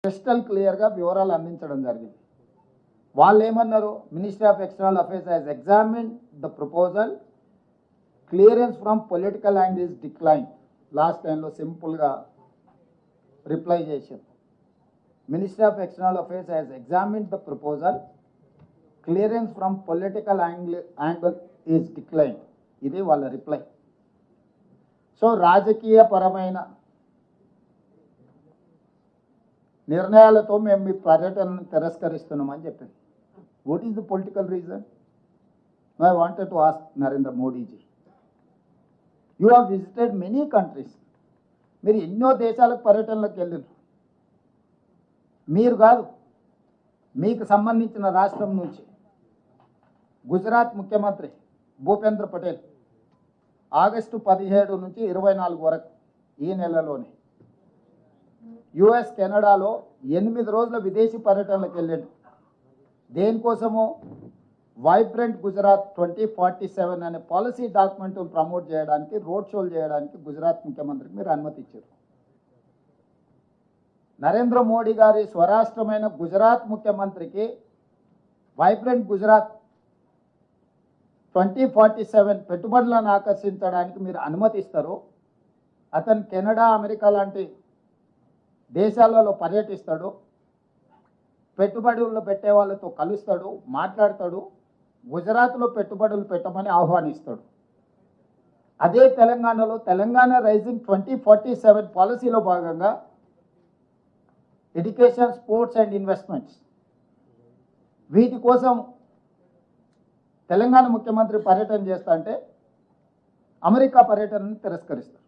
Crystal క్లియర్గా వివరాలు అందించడం జరిగింది. వాళ్ళు ఏమన్నారు, ministry of external affairs has examine the proposal, clearance from political angle is decline. Last టైంలో సింపుల్గా రిప్లై చేశారు. Ministry of external affairs has examine the proposal, clearance from political angle is decline. ఇది వాళ్ళ రిప్లై. సో రాజకీయపరమైన నిర్ణయాలతో మేము మీ పర్యటనను తిరస్కరిస్తున్నామని చెప్పింది. What is the political reason? I wanted to ask Narendra Modiji, you have visited many countries. మీరు ఎన్నో దేశాలకు పర్యటనలకు వెళ్ళారు. మీరు కాదు, మీకు సంబంధించిన రాష్ట్రం నుంచి గుజరాత్ ముఖ్యమంత్రి భూపేంద్ర పటేల్ ఆగస్టు 17 నుంచి 24 వరకు ఈ నెలలోనే యుఎస్ కెనడాలో 8 రోజుల విదేశీ పర్యటనలకు వెళ్ళాడు. దేనికోసమో వైబ్రెంట్ గుజరాత్ 2047 అనే పాలసీ డాక్యుమెంట్ ప్రమోట్ చేయడానికి, రోడ్ షోలు చేయడానికి గుజరాత్ ముఖ్యమంత్రికి మీరు అనుమతి ఇచ్చారు. నరేంద్ర మోడీ గారి స్వరాష్ట్రమైన గుజరాత్ ముఖ్యమంత్రికి వైబ్రెంట్ గుజరాత్ 2047 పెట్టుబడులను ఆకర్షించడానికి మీరు అనుమతిస్తారు. అతను కెనడా, అమెరికా లాంటి దేశాలలో పర్యటిస్తాడు, పెట్టుబడులు పెట్టే వాళ్ళతో కలుస్తాడు, మాట్లాడతాడు, గుజరాత్లో పెట్టుబడులు పెట్టమని ఆహ్వానిస్తాడు. అదే తెలంగాణలో తెలంగాణ రైజింగ్ 2047 పాలసీలో భాగంగా ఎడ్యుకేషన్, స్పోర్ట్స్ అండ్ ఇన్వెస్ట్మెంట్స్ వీటి కోసం తెలంగాణ ముఖ్యమంత్రి పర్యటన చేస్తా అంటే అమెరికా పర్యటనను తిరస్కరిస్తారు.